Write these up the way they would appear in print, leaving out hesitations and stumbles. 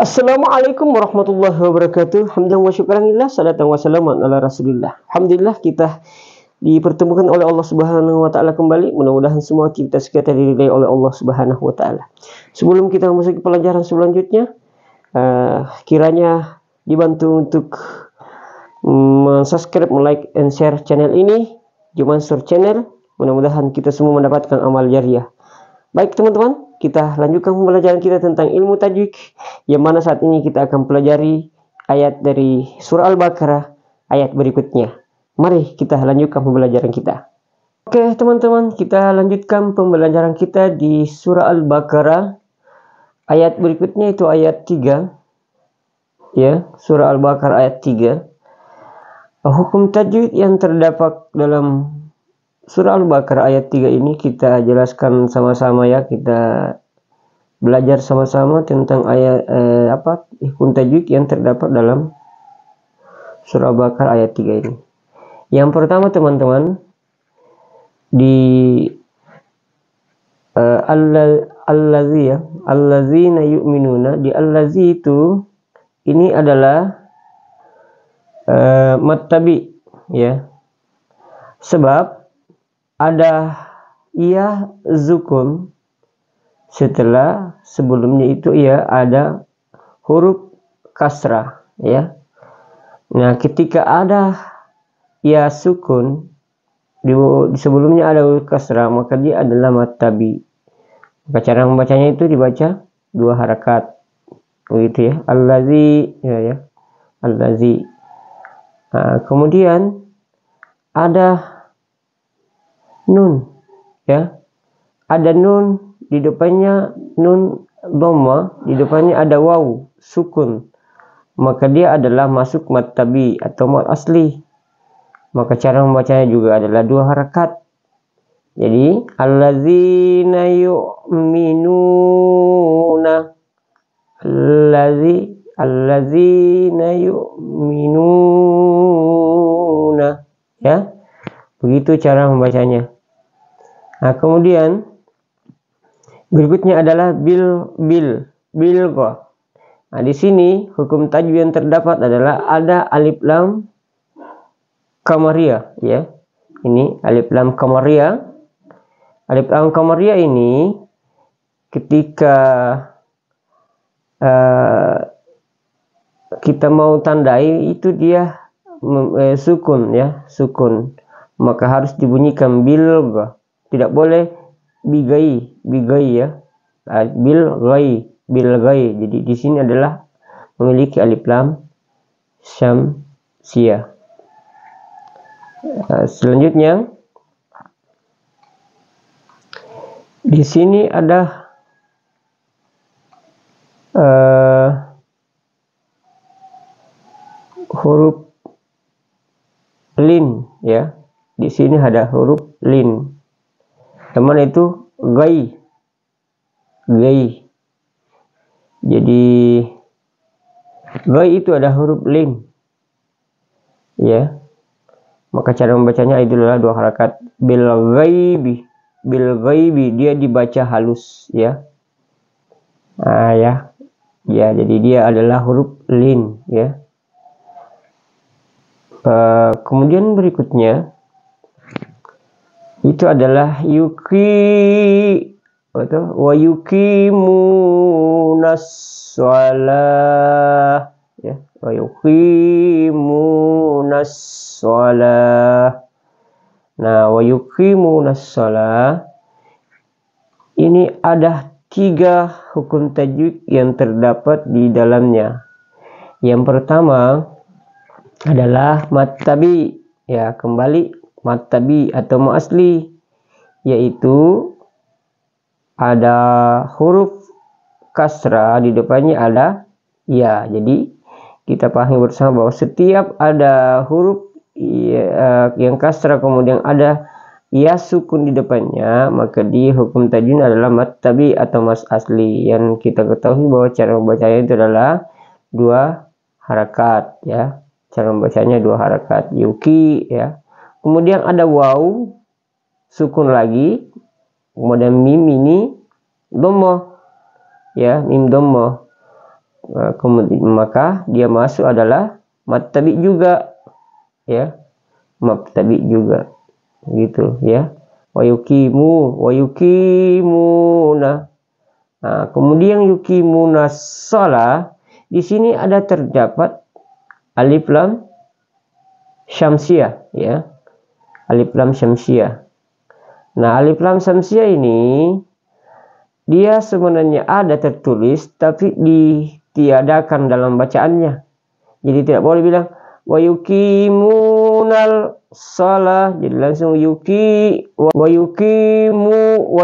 Assalamualaikum warahmatullahi wabarakatuh. Hamdan wa syukranillah, salatan wa salaman ala rasulillah. Alhamdulillah kita dipertemukan oleh Allah Subhanahu wa taala kembali. Mudah-mudahan semua kita sekalian diridai oleh Allah Subhanahu wa taala. Sebelum kita memasuki pelajaran selanjutnya, kiranya dibantu untuk subscribe, like, and share channel ini, Jumansur Channel. Mudah-mudahan kita semua mendapatkan amal jariah. Baik teman-teman, kita lanjutkan pembelajaran kita tentang ilmu tajwid, yang mana saat ini kita akan pelajari ayat dari surah Al-Baqarah ayat berikutnya. Mari kita lanjutkan pembelajaran kita. Oke teman-teman, kita lanjutkan pembelajaran kita di surah Al-Baqarah ayat berikutnya, itu ayat 3. Ya, surah Al-Baqarah ayat 3. Hukum tajwid yang terdapat dalam surah Al-Baqarah ayat 3 ini kita jelaskan sama-sama ya, kita belajar sama-sama tentang ayat hukum tajwid yang terdapat dalam surah Al-Baqarah ayat 3 ini. Yang pertama teman-teman, di allazina yu'minuna, di allazi itu ini adalah mattabi ya. Sebab ada ia zukun setelah sebelumnya itu ia ada huruf kasrah ya. Nah, ketika ada ia sukun di sebelumnya ada huruf kasrah, maka dia adalah mattabi. Maka cara membacanya itu dibaca 2 harakat. Begitu ya. Allazi ya. Allazi. Nah, kemudian ada nun ya, ada nun di depannya, nun dhamma, di depannya ada waw sukun, maka dia adalah masuk mattabi atau mad asli. Maka cara membacanya juga adalah 2 harakat. Jadi allazina yu'minuna, allazina yu'minuna ya. Begitu cara membacanya. Nah, kemudian berikutnya adalah bilgha. Nah, di sini hukum tajwid yang terdapat adalah ada alif lam qamariyah ya. Ini alif lam qamariyah. Alif lam qamariyah ini ketika kita mau tandai itu dia sukun ya, sukun. Maka harus dibunyikan bilgha, tidak boleh bigai ya, bilgai. Jadi di sini adalah memiliki alif lam syamsiyah. Selanjutnya di sini ada huruf lin ya. Di sini ada huruf lin. Teman itu gai. Jadi gai itu ada huruf lin. Ya. Maka cara membacanya itu adalah 2 harakat. Bil ghaibi dia dibaca halus ya. Nah, ya. Ya, jadi dia adalah huruf lin ya. Kemudian berikutnya itu adalah wa yuqimunas shalah ya, wa yuqimunas shalah. Nah, wa yuqimunas shalah ini ada 3 hukum tajwid yang terdapat di dalamnya. Yang pertama adalah mattabi ya, kembali mattabi atau mad asli, yaitu ada huruf kasrah di depannya ada ya. Jadi kita pahami bersama bahwa setiap ada huruf yang kasrah kemudian ada ya sukun di depannya, maka di hukum tajwid adalah mattabi atau mad asli. Yang kita ketahui bahwa cara membacanya itu adalah 2 harakat ya. Cara membacanya 2 harakat, yuki ya. Kemudian ada waw sukun lagi, kemudian mim ini dhamma ya, mim dhamma. kemudian maka dia masuk adalah mad tabi juga, ya, mad tabi juga, gitu ya. Wa yukimuna. Nah, kemudian yukimuna shalah, di sini ada terdapat alif lam syamsiah, ya, alif lam syamsiah. Nah, alif lam syamsiah ini dia sebenarnya ada tertulis tapi ditiadakan dalam bacaannya. Jadi tidak boleh bilang wa yuqimunal shalah, jadi langsung wa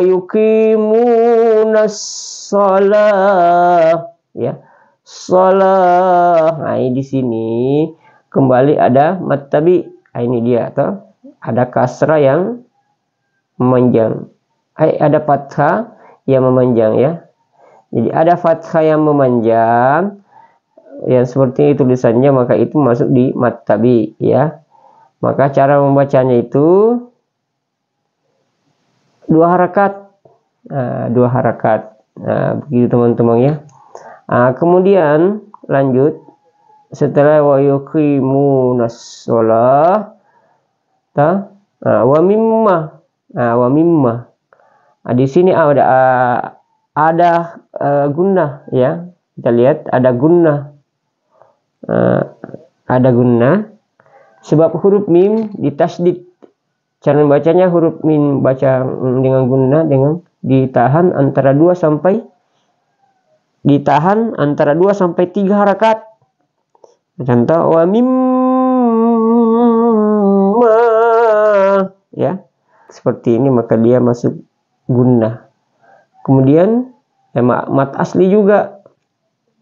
yuqimunas shalah, ya. Shalah. Nah, di sini kembali ada mad tabi. Nah, ini dia atau ada kasrah yang memanjang. Ada fathah yang memanjang, ya. Jadi ada fathah yang memanjang yang seperti itu tulisannya, maka itu masuk di mad tabi, ya. Maka cara membacanya itu 2 harakat. Nah, 2 harakat. Nah, begitu teman-teman, ya. Nah, kemudian lanjut setelah wa yuqimunas shalah wa mimma. Nah, wa mimma. Nah, di sini ada gunnah, ya. Kita lihat ada gunnah. Ada gunnah sebab huruf mim ditasdid. Cara membacanya huruf mim baca dengan gunnah dengan ditahan antara 2 sampai 3 harakat. Contoh wa mimma, ya. Seperti ini maka dia masuk gunnah. Kemudian mad asli juga.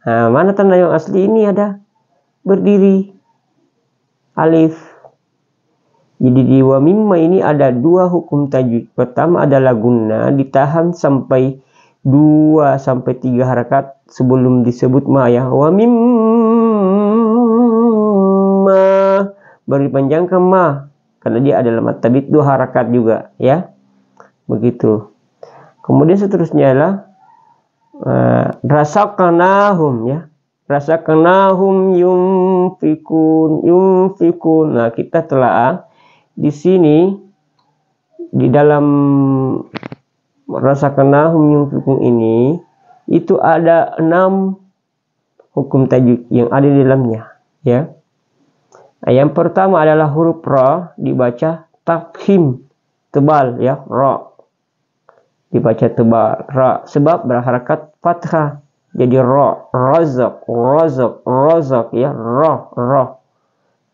Nah, mana tanda yang asli ini ada berdiri alif. Jadi di wa mimma ini ada 2 hukum tajwid. Pertama adalah gunnah ditahan sampai 2 sampai 3 harakat sebelum disebut ma, ya. Wa mimma baru dipanjangkan ma karena dia adalah mad tabi 2 harakat juga, ya. Begitu. Kemudian seterusnya adalah rasaqnahum, ya. Rasaqnahum yunfikun. Nah, kita telah di sini di dalam rasaqnahum yunfikun ini itu ada 6 hukum tajwid yang ada di dalamnya, ya. Nah, yang pertama adalah huruf ra dibaca tafkhim, tebal, ya, ra. Dibaca tebal, ra, sebab berharakat fathah. Jadi ra, razaq, ya, ra.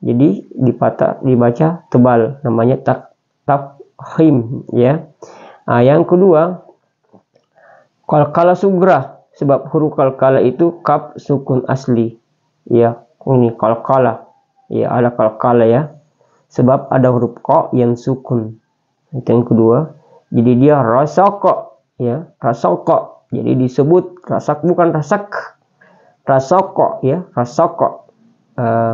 Jadi dibaca tebal, namanya tafkhim, ya. Nah, yang kedua qalqalah sugrah, sebab huruf qalqalah itu kaf sukun asli, ya. Ini qalqalah, ya, ada qalqalah, ya. Sebab ada huruf qa yang sukun. Itu yang kedua. Jadi dia rasaqa, ya, rasaqa. Jadi disebut rasak bukan rasak. Rasaqa, ya, rasaqa.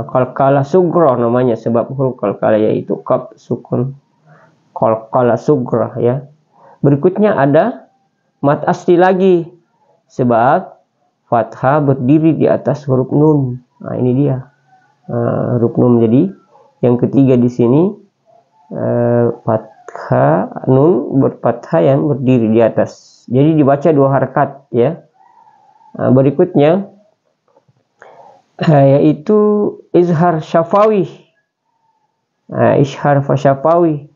Qalqalah sugra namanya sebab huruf qalqalah yaitu kaf sukun. Qalqalah sugra, ya. Berikutnya ada mad asli lagi sebab fathah berdiri di atas huruf nun. Nah, ini dia. Huruf nun. Jadi yang ketiga di sini fathah nun berfathah yang berdiri di atas. Jadi dibaca 2 harakat, ya. Berikutnya yaitu izhar syafawi. Izhar syafawi.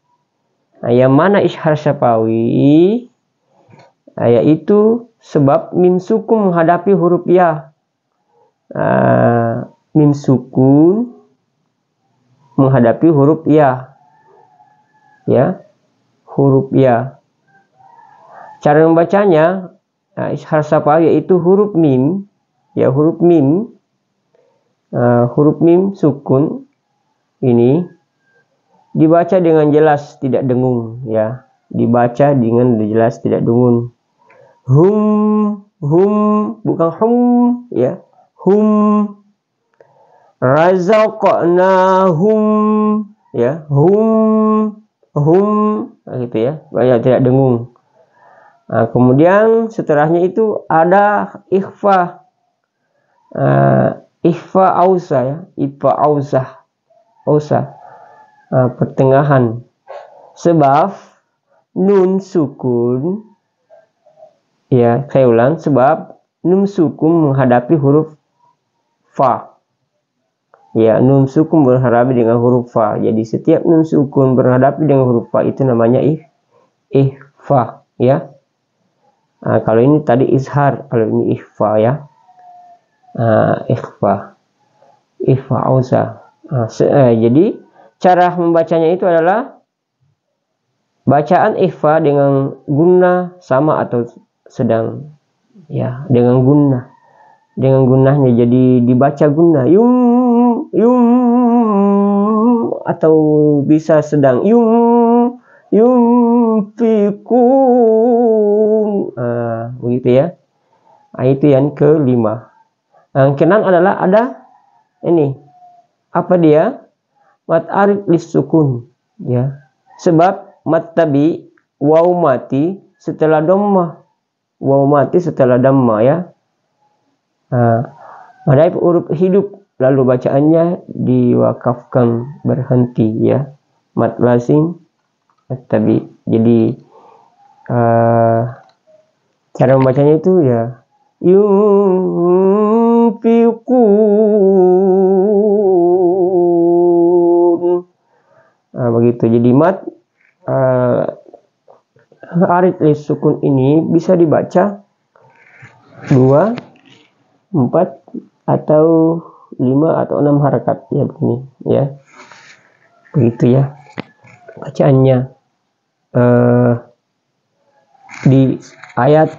Yang mana izhar syafawi? Yaitu sebab mim sukun menghadapi huruf ya. Mim sukun menghadapi huruf ya, ya, huruf ya. Cara membacanya izhar syafawi yaitu huruf mim, ya, huruf mim sukun ini dibaca dengan jelas tidak dengung, ya. Dibaca dengan jelas tidak dengung. Hum bukan hum, ya. Hum. Razaqnahum, ya. Hum gitu, ya. Banyak tidak dengung. Nah, kemudian setelahnya itu ada ikhfa. Ikhfa ausa ya, ikhfa ausa, pertengahan. Sebab nun sukun, ya saya ulang, sebab nun sukun menghadapi huruf fa. Ya, nun sukun berhadapan dengan huruf fa. Jadi setiap nun sukun berhadapan dengan huruf fa itu namanya ikhfa ya. Kalau ini tadi izhar, kalau ini ikhfa ya. Ikhfa ausa. Jadi cara membacanya itu adalah bacaan ikhfa dengan gunnah sama atau sedang ya, dengan gunnahnya, jadi dibaca gunnah yum atau bisa sedang fikun, begitu ya. Itu yang kelima. Yang keenam adalah ada ini, apa dia, mat arif lis sukun ya, sebab mat tabi waw mati setelah dhammah, ya. Ada huruf hidup lalu bacaannya diwakafkan, berhenti ya, mat lazim mat tabi. Jadi cara membacanya itu ya yunfiqun, begitu. Jadi mat arid lis sukun ini bisa dibaca 2, 4 atau 5 atau 6 harakat ya, begini ya, begitu ya bacaannya di ayat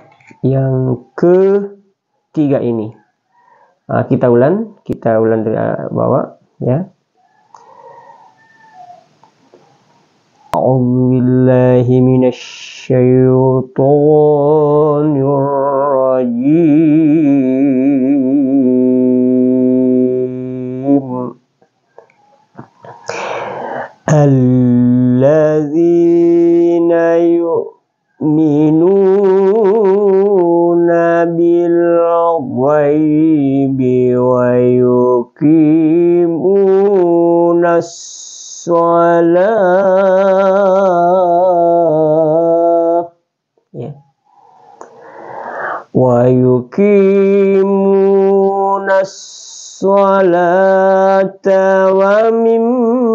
yang ketiga ini. Kita ulang dari bawah ya. A'udzubillahi minasyaitonir rajim. Alladzina yu'minuna bil ghaibi wa yuqimunas shalah ya, wa yuqimunas sholata wa mimma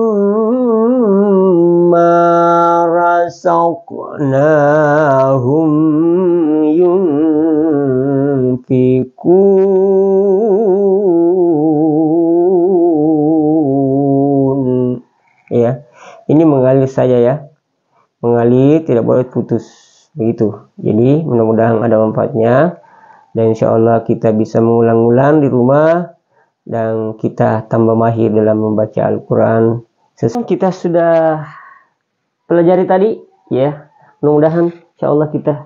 razaqnahum yunfiqun ya. Ini mengalir saja ya, mengalir, tidak boleh putus, begitu. Jadi mudah-mudahan ada manfaatnya, dan insya Allah kita bisa mengulang-ulang di rumah dan kita tambah mahir dalam membaca Al-Quran. Kita sudah pelajari tadi ya, mudah-mudahan insya Allah kita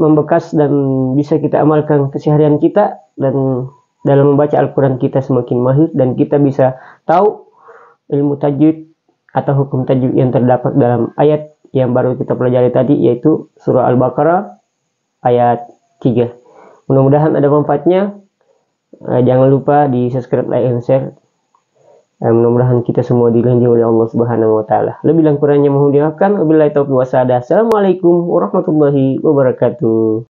membekas dan bisa kita amalkan keseharian kita, dan dalam membaca Al-Quran kita semakin mahir, dan kita bisa tahu ilmu tajwid atau hukum tajwid yang terdapat dalam ayat yang baru kita pelajari tadi, yaitu surah Al-Baqarah ayat 3. Mudah-mudahan ada manfaatnya. Jangan lupa di subscribe, like, and share. Mudah-mudahan kita semua dilanjut oleh Allah Subhanahu wa taala. Lebih kurangnya mohon dimaafkan. Wabillahi taufiq wa hidayah. Assalamualaikum warahmatullahi wabarakatuh.